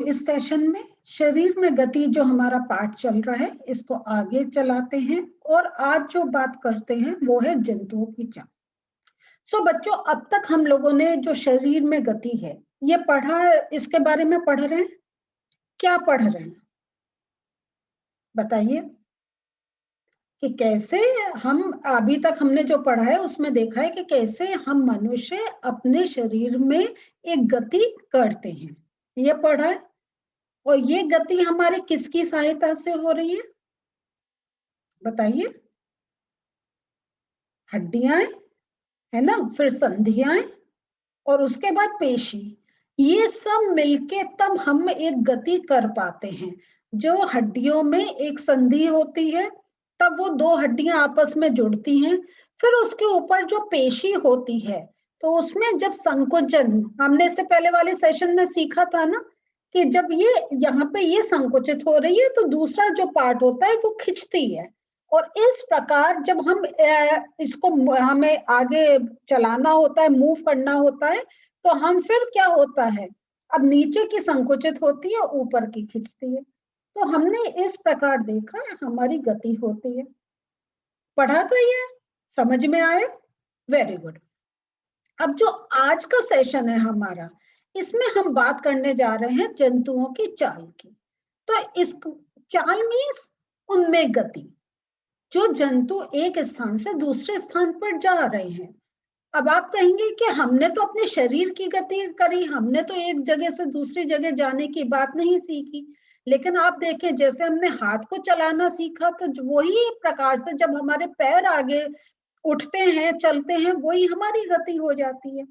इस सेशन में शरीर में गति जो हमारा पाठ चल रहा है इसको आगे चलाते हैं और आज जो बात करते हैं वो है जंतुओं की चाल। बच्चों, अब तक हम लोगों ने जो शरीर में गति है ये पढ़ा, इसके बारे में पढ़ रहे हैं, क्या पढ़ रहे हैं बताइए कि कैसे हम अभी तक हमने जो पढ़ा है उसमें देखा है कि कैसे हम मनुष्य अपने शरीर में एक गति करते हैं, ये पढ़ा है। और ये गति हमारे किसकी सहायता से हो रही है बताइए? हड्डियां है ना, फिर संधियां और उसके बाद पेशी, ये सब मिलके तब हम एक गति कर पाते हैं। जो हड्डियों में एक संधि होती है तब वो दो हड्डियां आपस में जुड़ती हैं, फिर उसके ऊपर जो पेशी होती है तो उसमें जब संकुचन, हमने इससे पहले वाले सेशन में सीखा था ना कि जब ये यहाँ पे ये संकुचित हो रही है तो दूसरा जो पार्ट होता है वो खिंचती है। और इस प्रकार जब हम इसको हमें आगे चलाना होता है, मूव करना होता है, तो हम फिर क्या होता है, अब नीचे की संकुचित होती है, ऊपर की खिंचती है। तो हमने इस प्रकार देखा हमारी गति होती है। पढ़ा तो ये समझ में आया? Very good. अब जो आज का सेशन है हमारा, इसमें हम बात करने जा रहे हैं जंतुओं की चाल की। तो इस चाल मीन्स उनमें गति, जो जंतु एक स्थान से दूसरे स्थान पर जा रहे हैं। अब आप कहेंगे कि हमने तो अपने शरीर की गति करी, हमने तो एक जगह से दूसरी जगह जाने की बात नहीं सीखी। लेकिन आप देखें, जैसे हमने हाथ को चलाना सीखा तो वही प्रकार से जब हमारे पैर आगे उठते हैं, चलते हैं, वही हमारी गति हो जाती है।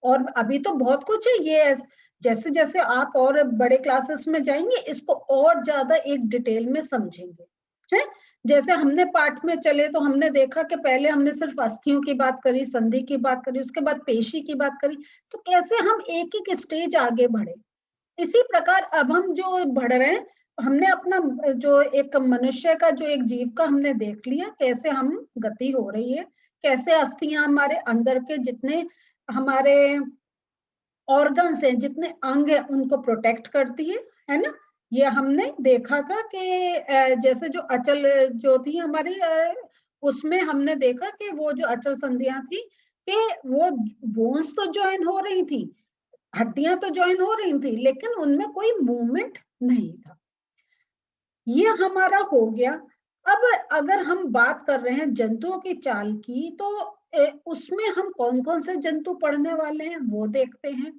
और अभी तो बहुत कुछ है ये, जैसे जैसे आप और बड़े क्लासेस में जाएंगे इसको और ज्यादा एक डिटेल में समझेंगे, है? जैसे हमने पाठ में चले तो हमने देखा कि पहले हमने सिर्फ अस्थियों की बात करी, संधि की बात करी, उसके बाद पेशी की बात करी, तो कैसे हम एक एक स्टेज आगे बढ़े। इसी प्रकार अब हम जो बढ़ रहे हैं, हमने अपना जो एक मनुष्य का जो एक जीव का हमने देख लिया कैसे हम गति हो रही है, कैसे अस्थियां हमारे अंदर के जितने हमारे ऑर्गन्स हैं, जितने अंग हैं, उनको प्रोटेक्ट करती है ना। ये हमने देखा था कि जैसे जो अचल जो थी हमारी, उसमें हमने देखा कि वो जो अचल संधियां थी कि वो बोन्स तो ज्वाइन हो रही थी, हड्डियां तो ज्वाइन हो रही थी, लेकिन उनमें कोई मूवमेंट नहीं था। ये हमारा हो गया। अब अगर हम बात कर रहे हैं जंतुओं की चाल की, तो उसमें हम कौन कौन से जंतु पढ़ने वाले हैं वो देखते हैं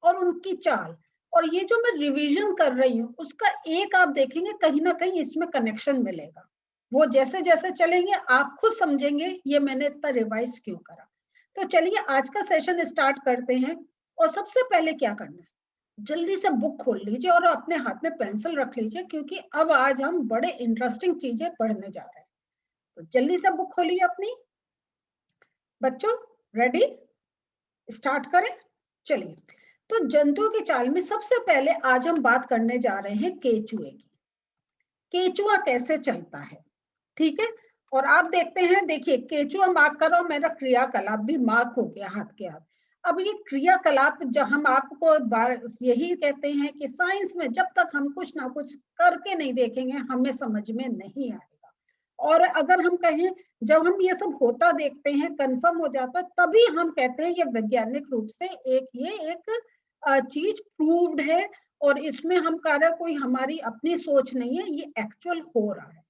और उनकी चाल। और ये जो मैं रिवीजन कर रही हूँ उसका एक आप देखेंगे कहीं ना कहीं इसमें कनेक्शन मिलेगा। वो जैसे जैसे चलेंगे आप खुद समझेंगे ये मैंने इतना रिवाइज क्यों करा। तो चलिए आज का सेशन स्टार्ट करते हैं। और सबसे पहले क्या करना है, जल्दी से बुक खोल लीजिए और अपने हाथ में पेंसिल रख लीजिए, क्योंकि अब आज हम बड़े इंटरेस्टिंग चीजें पढ़ने जा रहे हैं। तो जल्दी से बुक खोलिए अपनी। बच्चों रेडी, स्टार्ट करें? चलिए, तो जंतुओं की चाल में सबसे पहले आज हम बात करने जा रहे हैं केचुए की। केचुआ कैसे चलता है, ठीक है? और आप देखते हैं, देखिए केचुआ मार्क करो, मेरा क्रियाकलाप भी मार्क हो गया हाथ के हाथ। अब ये क्रियाकलाप जब हम आपको यही कहते हैं कि साइंस में जब तक हम कुछ ना कुछ करके नहीं देखेंगे हमें समझ में नहीं आएगा। और अगर हम कहें जब हम ये सब होता देखते हैं, कंफर्म हो जाता है, तभी हम कहते हैं ये वैज्ञानिक रूप से एक चीज प्रूव्ड है और इसमें हम कह रहे कोई हमारी अपनी सोच नहीं है, ये एक्चुअल हो रहा है।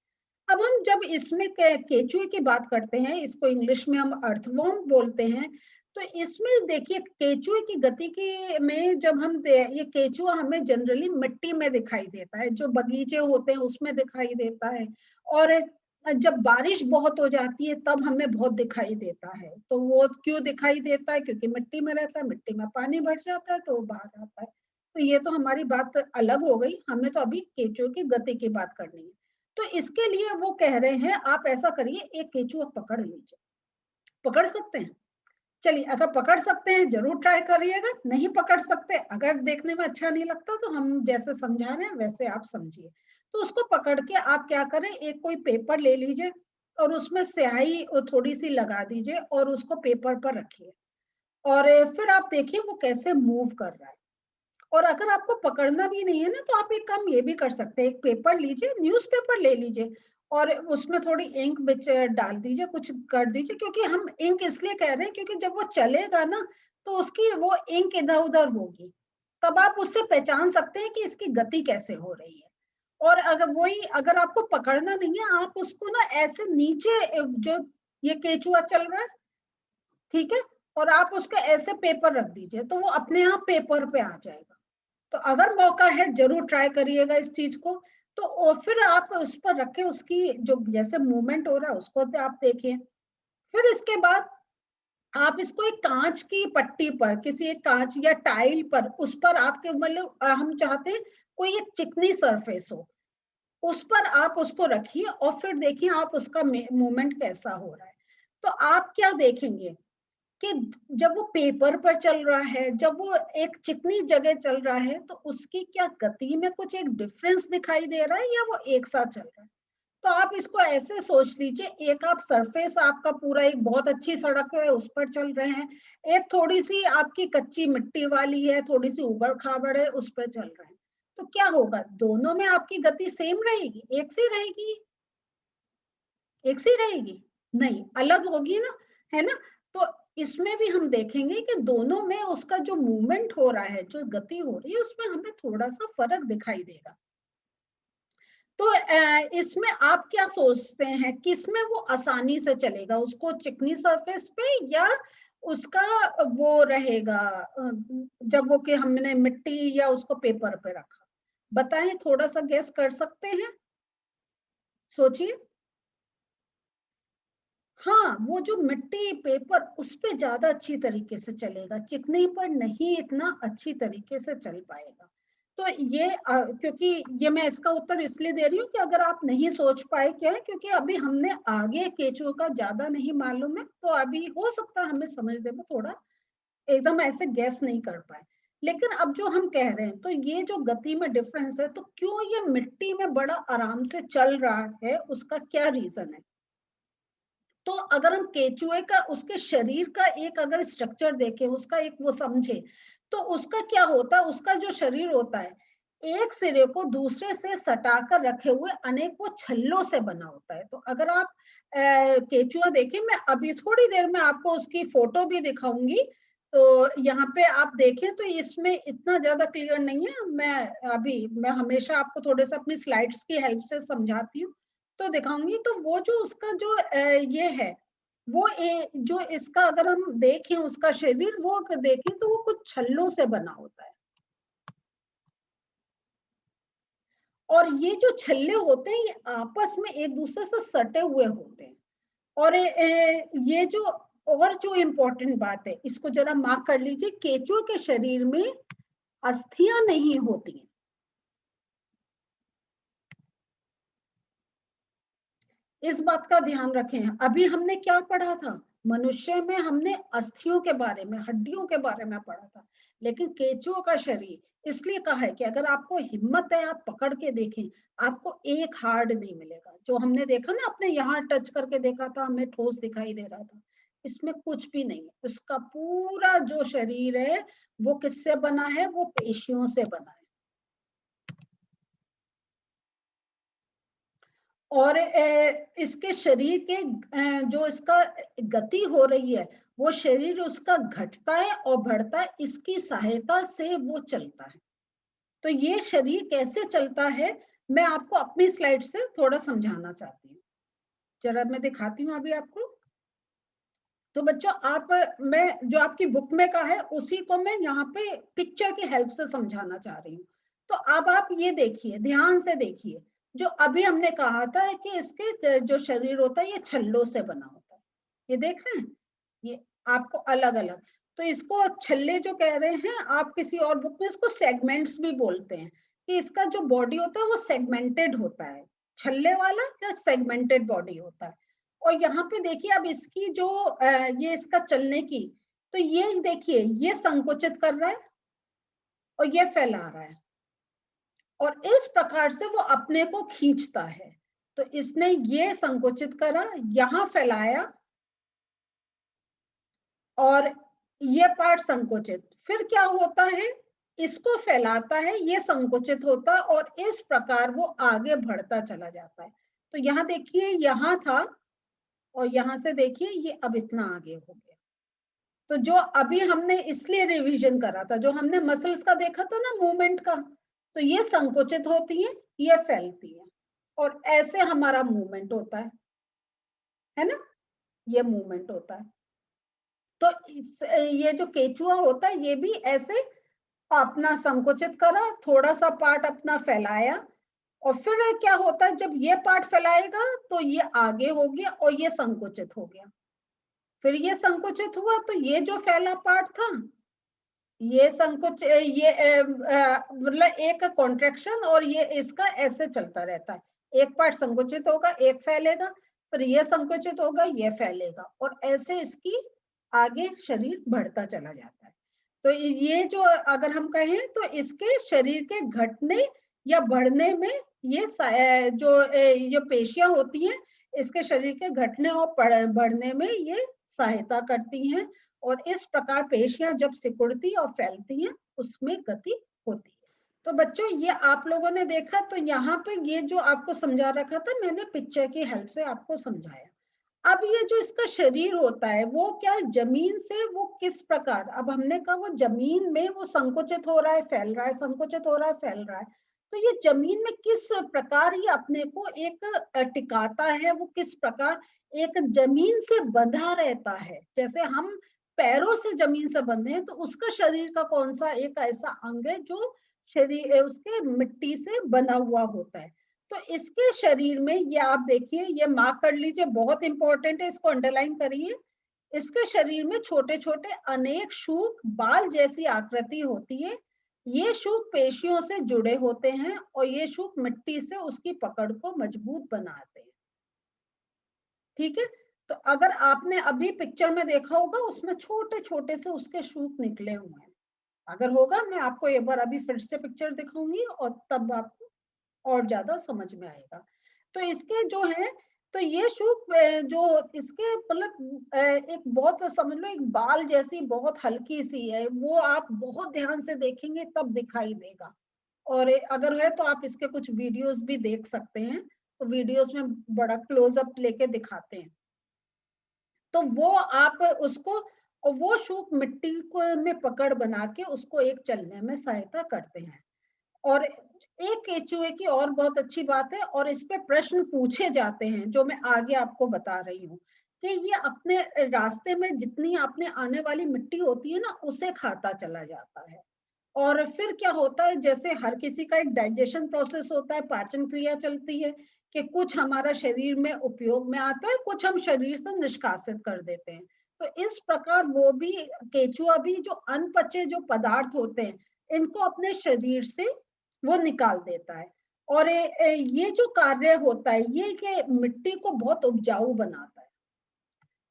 अब हम जब इसमें केचुए की बात करते हैं, इसको इंग्लिश में हम अर्थवर्म बोलते हैं, तो इसमें देखिए केचुए की गति की में जब हम ये केचुआ हमें जनरली मिट्टी में दिखाई देता है, जो बगीचे होते हैं उसमें दिखाई देता है। और जब बारिश बहुत हो जाती है तब हमें बहुत दिखाई देता है। तो वो क्यों दिखाई देता है? क्योंकि मिट्टी में रहता है, मिट्टी में पानी भर जाता है तो वो बाहर आता है। तो ये तो हमारी बात अलग हो गई, हमें तो अभी केचुए की गति की बात करनी है। तो इसके लिए वो कह रहे हैं आप ऐसा करिए, एक केचुआ पकड़ लीजिए। पकड़ सकते हैं? चलिए, अगर पकड़ सकते हैं जरूर ट्राई करिएगा, नहीं पकड़ सकते, अगर देखने में अच्छा नहीं लगता तो हम जैसे समझा रहे हैं वैसे आप समझिए। तो उसको पकड़ के आप क्या करें, एक कोई पेपर ले लीजिए और उसमें स्याही थोड़ी सी लगा दीजिए और उसको पेपर पर रखिए। और फिर आप देखिए वो कैसे मूव कर रहा है। और अगर आपको पकड़ना भी नहीं है ना, तो आप एक काम ये भी कर सकते हैं, एक पेपर लीजिए, न्यूज़पेपर ले लीजिए और उसमें थोड़ी इंक बिच डाल दीजिए, कुछ कर दीजिए, क्योंकि हम इंक इसलिए कह रहे हैं क्योंकि जब वो चलेगा ना तो उसकी वो इंक इधर-उधर होगी। तब आप उससे पहचान सकते हैं कि इसकी गति कैसे हो रही है। और अगर आपको पकड़ना नहीं है, आप उसको ना ऐसे नीचे जो ये केचुआ चल रहा है, ठीक है? और आप उसके ऐसे पेपर रख दीजिए, तो वो अपने आप पेपर पे आ जाएगा। तो अगर मौका है जरूर ट्राई करिएगा इस चीज को। तो फिर आप उस पर रखे, उसकी जो जैसे मूवमेंट हो रहा है उसको आप देखिए। फिर इसके बाद आप इसको एक कांच की पट्टी पर, किसी एक कांच या टाइल पर, उस पर आपके मतलब हम चाहते हैं कोई एक चिकनी सरफेस हो, उस पर आप उसको रखिए और फिर देखिए आप उसका मूवमेंट कैसा हो रहा है। तो आप क्या देखेंगे कि जब वो पेपर पर चल रहा है, जब वो एक चिकनी जगह चल रहा है, तो उसकी क्या गति में कुछ एक डिफरेंस दिखाई दे रहा है या वो एक साथ चल रहा है? तो आप इसको ऐसे सोच लीजिए, एक आप सरफेस आपका पूरा एक बहुत अच्छी सड़क है उस पर चल रहे हैं, एक थोड़ी सी आपकी कच्ची मिट्टी वाली है, थोड़ी सी उबड़ खाबड़ है, उस पर चल रहे हैं। तो क्या होगा, दोनों में आपकी गति सेम रहेगी, एक सी रहेगी? एक सी रहेगी? नहीं, अलग होगी ना, है ना? तो इसमें भी हम देखेंगे कि दोनों में उसका जो मूवमेंट हो रहा है, जो गति हो रही है, उसमें हमें थोड़ा-सा फ़र्क दिखाई देगा। तो इसमें आप क्या सोचते हैं, किसमें वो आसानी से चलेगा? उसको चिकनी सरफेस पे या उसका वो रहेगा जब वो कि हमने मिट्टी या उसको पेपर पे रखा? बताएँ, थोड़ा-सा गेस कर सकते हैं? सोचिए। हाँ, वो जो मिट्टी, पेपर उस पे ज़्यादा अच्छी तरीके से चलेगा, चिकनी पर नहीं इतना अच्छी तरीके से चल पाएगा। तो ये क्योंकि ये मैं इसका उत्तर इसलिए दे रही हूँ कि अगर आप नहीं सोच पाए क्या है, क्योंकि अभी हमने आगे केंचुओं का ज़्यादा नहीं मालूम है, तो अभी हो सकता है हमें समझने में थोड़ा एकदम ऐसे गैस नहीं कर पाए। लेकिन अब जो हम कह रहे हैं, तो ये जो गति में डिफरेंस है, तो क्यों ये मिट्टी में बड़ा आराम से चल रहा है, उसका क्या रीज़न है? तो अगर हम केचुए का, उसके शरीर का एक अगर स्ट्रक्चर देखें, उसका एक वो समझे, तो उसका क्या होता है, उसका जो शरीर होता है, एक सिरे को दूसरे से सटाकर रखे हुए अनेक वो छल्लों से बना होता है। तो अगर आप केचुआ देखें, मैं अभी थोड़ी देर में आपको उसकी फोटो भी दिखाऊंगी, तो यहाँ पे आप देखें तो इसमें इतना ज्यादा क्लियर नहीं है, मैं हमेशा आपको थोड़े से अपनी स्लाइड्स की हेल्प से समझाती हूँ, तो दिखाऊंगी। तो वो जो उसका जो ये है, वो जो इसका अगर हम देखें उसका शरीर, वो देखें तो वो कुछ छल्लों से बना होता है। और ये जो छल्ले होते हैं, ये आपस में एक दूसरे से सटे हुए होते हैं। और ये जो और जो इम्पोर्टेंट बात है, इसको जरा मार्क कर लीजिए, केंचुए के शरीर में अस्थियां नहीं होती हैं। इस बात का ध्यान रखें। अभी हमने क्या पढ़ा था, मनुष्य में हमने अस्थियों के बारे में, हड्डियों के बारे में पढ़ा था, लेकिन केंचुओं का शरीर इसलिए कहा है कि अगर आपको हिम्मत है आप पकड़ के देखें, आपको एक हार्ड नहीं मिलेगा। जो हमने देखा ना, अपने यहाँ टच करके देखा था, हमें ठोस दिखाई दे रहा था, इसमें कुछ भी नहीं है। उसका पूरा जो शरीर है वो किससे बना है, वो पेशियों से बना है। और इसके शरीर के जो इसका गति हो रही है, वो शरीर उसका घटता है और बढ़ता है, इसकी सहायता से वो चलता है। तो ये शरीर कैसे चलता है, मैं आपको अपनी स्लाइड से थोड़ा समझाना चाहती हूँ। जरा मैं दिखाती हूँ अभी आपको। तो बच्चों, आप मैं जो आपकी बुक में का है उसी को मैं यहाँ पे पिक्चर की हेल्प से समझाना चाह रही हूँ। तो अब आप ये देखिए, ध्यान से देखिए, जो अभी हमने कहा था कि इसके जो शरीर होता है ये छल्लों से बना होता है, ये देख रहे हैं, ये आपको अलग अलग। तो इसको छल्ले जो कह रहे हैं, आप किसी और बुक में इसको सेगमेंट्स भी बोलते हैं, कि इसका जो बॉडी होता है वो सेगमेंटेड होता है, छल्ले वाला या सेगमेंटेड बॉडी होता है। और यहाँ पे देखिए, अब इसकी जो ये इसका चलने की, तो ये देखिए, ये संकुचित कर रहा है और ये फैला रहा है, और इस प्रकार से वो अपने को खींचता है। तो इसने ये संकुचित करा, यहाँ फैलाया, और ये पार्ट संकुचित, फिर क्या होता है, इसको फैलाता है, ये संकुचित होता है और इस प्रकार वो आगे बढ़ता चला जाता है। तो यहाँ देखिए, यहाँ था और यहाँ से देखिए ये अब इतना आगे हो गया। तो जो अभी हमने इसलिए रिवीजन करा था, जो हमने मसल्स का देखा था ना मूवमेंट का, तो ये संकुचित होती है, ये फैलती है और ऐसे हमारा मूवमेंट होता है ना, ये मूवमेंट होता है। तो ये जो केचुआ होता है ये भी ऐसे अपना संकुचित करा, थोड़ा सा पार्ट अपना फैलाया और फिर क्या होता है, जब ये पार्ट फैलाएगा तो ये आगे हो गया और ये संकुचित हो गया। फिर ये संकुचित हुआ तो ये जो फैला पार्ट था ये संकुच ये मतलब एक कॉन्ट्रैक्शन और ये इसका ऐसे चलता रहता है। एक पार्ट संकुचित होगा, एक फैलेगा, फिर ये संकुचित होगा, ये फैलेगा और ऐसे इसकी आगे शरीर बढ़ता चला जाता है। तो ये जो अगर हम कहें तो इसके शरीर के घटने या बढ़ने में ये जो पेशियां होती हैं इसके शरीर के घटने और बढ़ने में ये सहायता करती हैं और इस प्रकार पेशियां जब सिकुड़ती और फैलती हैं उसमें गति होती है। तो बच्चों ये आप लोगों ने देखा, तो यहाँ पे ये जो आपको समझा रखा था मैंने पिक्चर की हेल्प से आपको समझाया। अब ये जो इसका शरीर होता है वो क्या जमीन से वो किस प्रकार, अब हमने कहा वो जमीन में वो संकुचित हो रहा है, फैल रहा है, संकुचित हो रहा है, फैल रहा है। तो ये जमीन में किस प्रकार ये अपने को एक टिकाता है, वो किस प्रकार एक जमीन से बंधा रहता है। जैसे हम पैरों से जमीन से बंधे हैं तो उसका शरीर का कौन सा एक ऐसा अंग है जो शरीर उसके मिट्टी से बना हुआ होता है। तो इसके शरीर में ये आप देखिए, ये मार्क कर लीजिए, बहुत इंपॉर्टेंट है, इसको अंडरलाइन करिए। इसके शरीर में छोटे छोटे अनेक शूक बाल जैसी आकृति होती है। ये शूक पेशियों से जुड़े होते हैं और ये शूक मिट्टी से उसकी पकड़ को मजबूत बनाते हैं। ठीक है, तो अगर आपने अभी पिक्चर में देखा होगा उसमें छोटे छोटे से उसके शूक निकले हुए हैं। अगर होगा मैं आपको एक बार अभी फिर से पिक्चर दिखाऊंगी और तब आपको और ज्यादा समझ में आएगा। तो इसके जो है, तो ये शूक जो इसके मतलब एक बहुत समझ लो एक बाल जैसी बहुत हल्की सी है, वो आप बहुत ध्यान से देखेंगे तब दिखाई देगा। और अगर है तो आप इसके कुछ वीडियोस भी देख सकते हैं, तो वीडियोस में बड़ा क्लोजअप लेके दिखाते हैं। तो वो आप उसको, और वो शूक मिट्टी को में पकड़ बना के उसको एक चलने में सहायता करते हैं। और एक केचुए की और बहुत अच्छी बात है और इस पे प्रश्न पूछे जाते हैं जो मैं आगे आपको बता रही हूँ, कि ये अपने रास्ते में जितनी आपने आने वाली मिट्टी होती है ना उसे खाता चला जाता है। और फिर क्या होता है, जैसे हर किसी का एक डाइजेशन प्रोसेस होता है, पाचन क्रिया चलती है कि कुछ हमारा शरीर में उपयोग में आता है, कुछ हम शरीर से निष्कासित कर देते हैं। तो इस प्रकार वो भी केचुआ भी जो अनपचे जो पदार्थ होते हैं इनको अपने शरीर से वो निकाल देता है। और ये जो कार्य होता है ये कि मिट्टी को बहुत उपजाऊ बनाता है।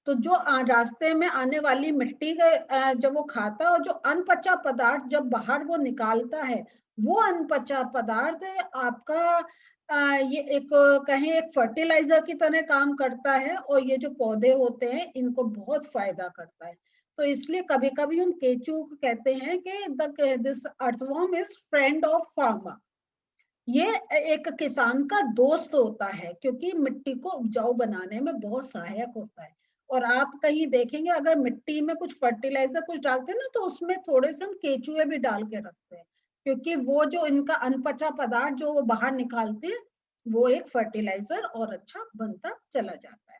तो जो रास्ते में आने वाली मिट्टी जब वो खाता है और जो अनपचा पदार्थ जब बाहर वो निकालता है, वो अनपचा पदार्थ आपका ये एक कहें एक फर्टिलाइजर की तरह काम करता है और ये जो पौधे होते हैं इनको बहुत फायदा करता है। तो इसलिए कभी कभी हम केचू को कहते हैं कि this earthworm is friend of farmer. ये एक किसान का दोस्त होता है क्योंकि मिट्टी को उपजाऊ बनाने में बहुत सहायक होता है। और आप कहीं देखेंगे अगर मिट्टी में कुछ फर्टिलाइजर कुछ डालते हैं ना तो उसमें थोड़े से हम केचुए भी डाल के रखते हैं, क्योंकि वो जो इनका अनपचा पदार्थ जो वो बाहर निकालते हैं वो एक फर्टिलाइजर और अच्छा बनता चला जाता है।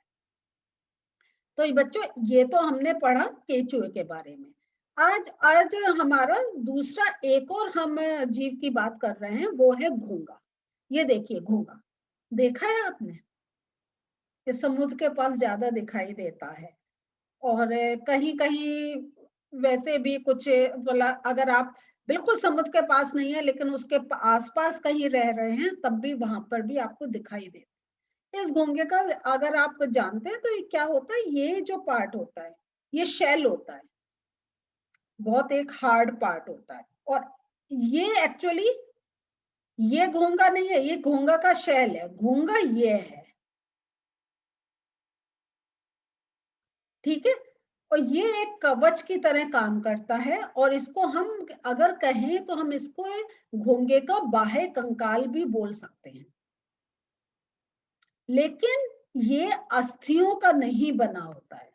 तो ये बच्चों ये तो हमने पढ़ा केचुए के बारे में। आज आज हमारा दूसरा एक और हम जीव की बात कर रहे हैं, वो है घोंगा। ये देखिए घोंगा, देखा है आपने, कि समुद्र के पास ज्यादा दिखाई देता है। और कहीं कहीं वैसे भी कुछ अगर आप बिल्कुल समुद्र के पास नहीं है लेकिन उसके आसपास कहीं रह रहे हैं तब भी वहां पर भी आपको दिखाई देता है। इस घोंगे का अगर आप जानते हैं तो ये क्या होता है, ये जो पार्ट होता है ये शेल होता है, बहुत एक हार्ड पार्ट होता है। और ये एक्चुअली ये घोंगा नहीं है, ये घोंगा का शेल है, घोंगा ये है। ठीक है, और ये एक कवच की तरह काम करता है, और इसको हम अगर कहें तो हम इसको घोंगे का बाह्य कंकाल भी बोल सकते हैं। लेकिन ये अस्थियों का नहीं बना होता है।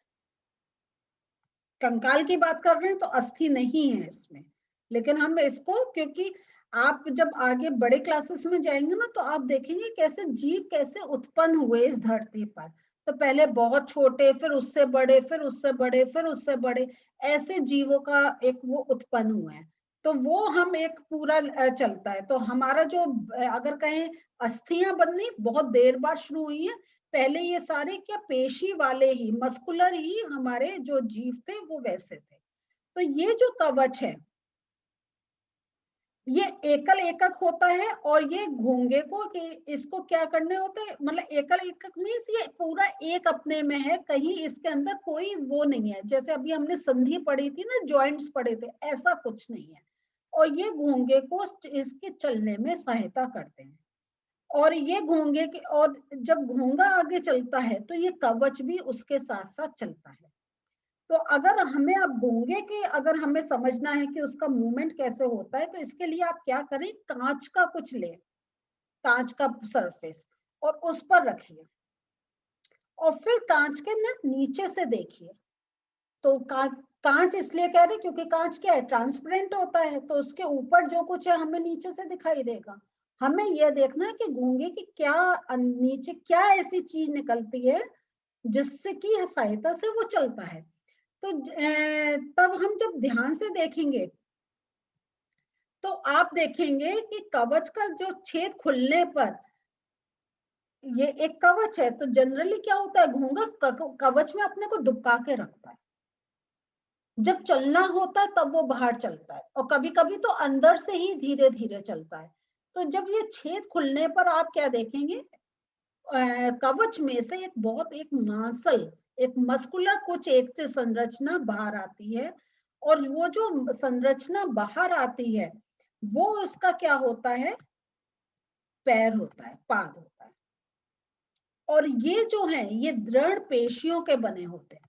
कंकाल की बात कर रहे हैं तो अस्थि नहीं है इसमें, लेकिन हम इसको, क्योंकि आप जब आगे बड़े क्लासेस में जाएंगे ना तो आप देखेंगे कैसे जीव कैसे उत्पन्न हुए इस धरती पर। तो पहले बहुत छोटे, फिर उससे बड़े, फिर उससे बड़े, फिर उससे बड़े, ऐसे जीवों का एक वो उत्पन्न हुए हैं। तो वो हम एक पूरा चलता है। तो हमारा जो अगर कहें अस्थियां बननी बहुत देर बाद शुरू हुई है। पहले ये सारे क्या पेशी वाले ही, मस्कुलर ही हमारे जो जीव थे वो वैसे थे। तो ये जो कवच है ये एकल एकक होता है, और ये घोंगे को इसको क्या करने होते हैं, मतलब एकल एकक मीन्स ये पूरा एक अपने में है, कहीं इसके अंदर कोई वो नहीं है। जैसे अभी हमने संधि पढ़ी थी ना, जॉइंट्स पढ़े थे, ऐसा कुछ नहीं है। और ये घोंगे को इसके चलने में सहायता करते हैं। और ये घोंगे के, और जब घोंगा आगे चलता है तो ये कवच भी उसके साथ साथ चलता है। तो अगर हमें अब घोंगे के, अगर हमें समझना है कि उसका मूवमेंट कैसे होता है, तो इसके लिए आप क्या करें, कांच का कुछ ले, कांच का सरफेस, और उस पर रखिए, और फिर कांच के ना नीचे से देखिए। तो कांच इसलिए कह रहे क्योंकि कांच क्या है, ट्रांसपेरेंट होता है, तो उसके ऊपर जो कुछ है हमें नीचे से दिखाई देगा। हमें यह देखना है कि घोंगे की क्या नीचे क्या ऐसी चीज निकलती है जिससे की सहायता से वो चलता है। तो तब हम जब ध्यान से देखेंगे तो आप देखेंगे कि कवच का जो छेद खुलने पर, ये एक कवच है, तो जनरली क्या होता है, घोंगा कवच में अपने को दुबका के रखता है। जब चलना होता है तब वो बाहर चलता है, और कभी कभी तो अंदर से ही धीरे धीरे चलता है। तो जब ये छेद खुलने पर आप क्या देखेंगे, कवच में से एक मांसल, एक मस्कुलर कुछ एक से संरचना बाहर आती है। और वो जो संरचना बाहर आती है वो उसका क्या होता है, पैर होता है, पाद होता है। और ये जो है ये दृढ़ पेशियों के बने होते हैं।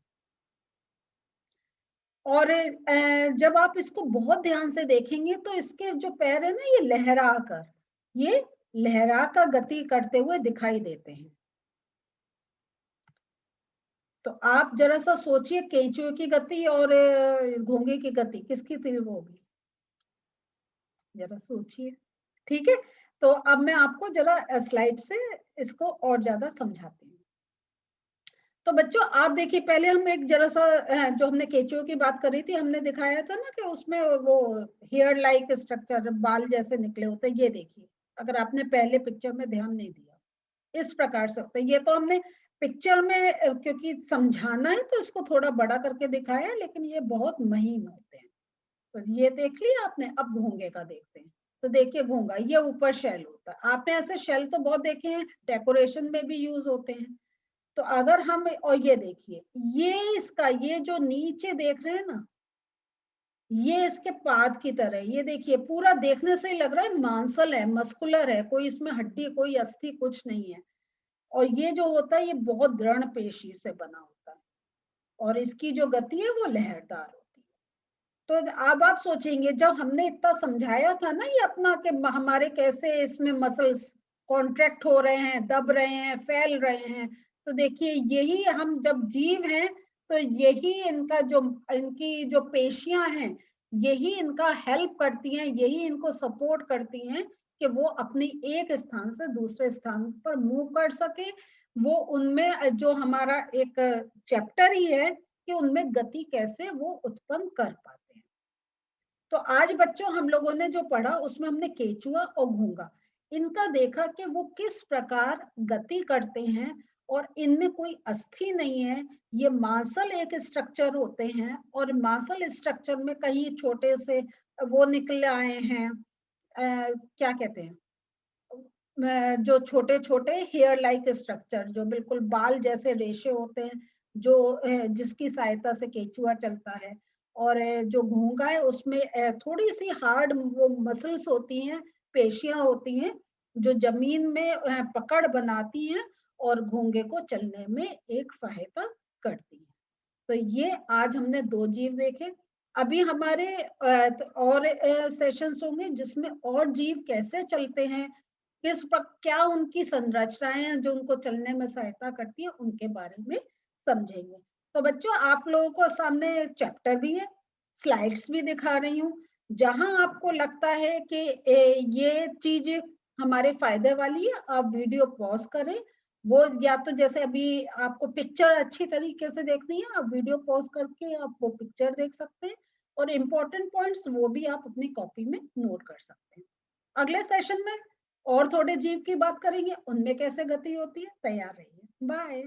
और जब आप इसको बहुत ध्यान से देखेंगे तो इसके जो पैर है ना, ये लहरा कर गति करते हुए दिखाई देते हैं। तो आप जरा सा सोचिए, केंचुए की गति और घोंगे की गति किसकी तीव्र होगी, जरा सोचिए। ठीक है, तो अब मैं आपको जरा स्लाइड से इसको और ज्यादा समझाती हूँ। तो बच्चों आप देखिए, पहले हम एक जरा सा जो हमने केंचुए की बात करी थी, हमने दिखाया था ना कि उसमें वो हेयर लाइक स्ट्रक्चर, बाल जैसे निकले होते हैं। ये देखिए, अगर आपने पहले पिक्चर में ध्यान नहीं दिया, इस प्रकार से होता है। ये तो हमने पिक्चर में क्योंकि समझाना है तो इसको थोड़ा बड़ा करके दिखाया है, लेकिन ये बहुत महीन होते हैं। तो ये देख लिया आपने, अब घोंगे का देखते हैं। तो देखिए घोंगा, ये ऊपर शेल होता है। आपने ऐसे शेल तो बहुत देखे हैं, डेकोरेशन में भी यूज होते हैं। तो अगर हम, और ये देखिए, ये इसका ये जो नीचे देख रहे हैं ना, ये इसके पाद की तरह, ये देखिए पूरा देखने से ही लग रहा है मांसल है, मस्कुलर है, कोई इसमें हड्डी कोई अस्थि कुछ नहीं है। और ये जो होता है ये बहुत दृढ़ पेशी से बना होता है, और इसकी जो गति है वो लहरदार होती है। तो अब आप सोचेंगे, जब हमने इतना समझाया था ना ये अपना कि हमारे कैसे इसमें मसल्स कॉन्ट्रैक्ट हो रहे हैं, दब रहे हैं, फैल रहे हैं, तो देखिए यही हम जब जीव हैं तो यही इनका जो, इनकी जो पेशियां हैं, यही इनका हेल्प करती हैं, यही इनको सपोर्ट करती हैं कि वो अपनी एक स्थान से दूसरे स्थान पर मूव कर सके। वो उनमें जो हमारा एक चैप्टर ही है कि उनमें गति कैसे वो उत्पन्न कर पाते हैं। तो आज बच्चों हम लोगों ने जो पढ़ा उसमें हमने केचुआ और घोंगा इनका देखा कि वो किस प्रकार गति करते हैं, और इनमें कोई अस्थि नहीं है। ये मांसल एक स्ट्रक्चर होते हैं, और मांसल स्ट्रक्चर में कहीं छोटे से वो निकल आए हैं, क्या कहते हैं, जो छोटे छोटे हेयर लाइक स्ट्रक्चर, जो बिल्कुल बाल जैसे रेशे होते हैं, जो जिसकी सहायता से केचुआ चलता है। और जो घोंगा है उसमें थोड़ी सी हार्ड वो मसल्स होती हैं, पेशियां होती हैं, जो जमीन में पकड़ बनाती हैं और घोंगे को चलने में एक सहायता करती हैं। तो ये आज हमने 2 जीव देखे। अभी हमारे और सेशंस होंगे जिसमें और जीव कैसे चलते हैं, क्या उनकी संरचनाएं हैं जो उनको चलने में सहायता करती है, उनके बारे में समझेंगे। तो बच्चों, आप लोगों को सामने चैप्टर भी है, स्लाइड्स भी दिखा रही हूँ। जहां आपको लगता है कि ये चीज हमारे फायदे वाली है, आप वीडियो पॉज करें। वो या तो जैसे अभी आपको पिक्चर अच्छी तरीके से देखनी है, आप वीडियो पॉज करके आप वो पिक्चर देख सकते हैं, और इम्पोर्टेंट पॉइंट्स वो भी आप अपनी कॉपी में नोट कर सकते हैं। अगले सेशन में और थोड़े जीव की बात करेंगे, उनमें कैसे गति होती है। तैयार रहिए। बाय।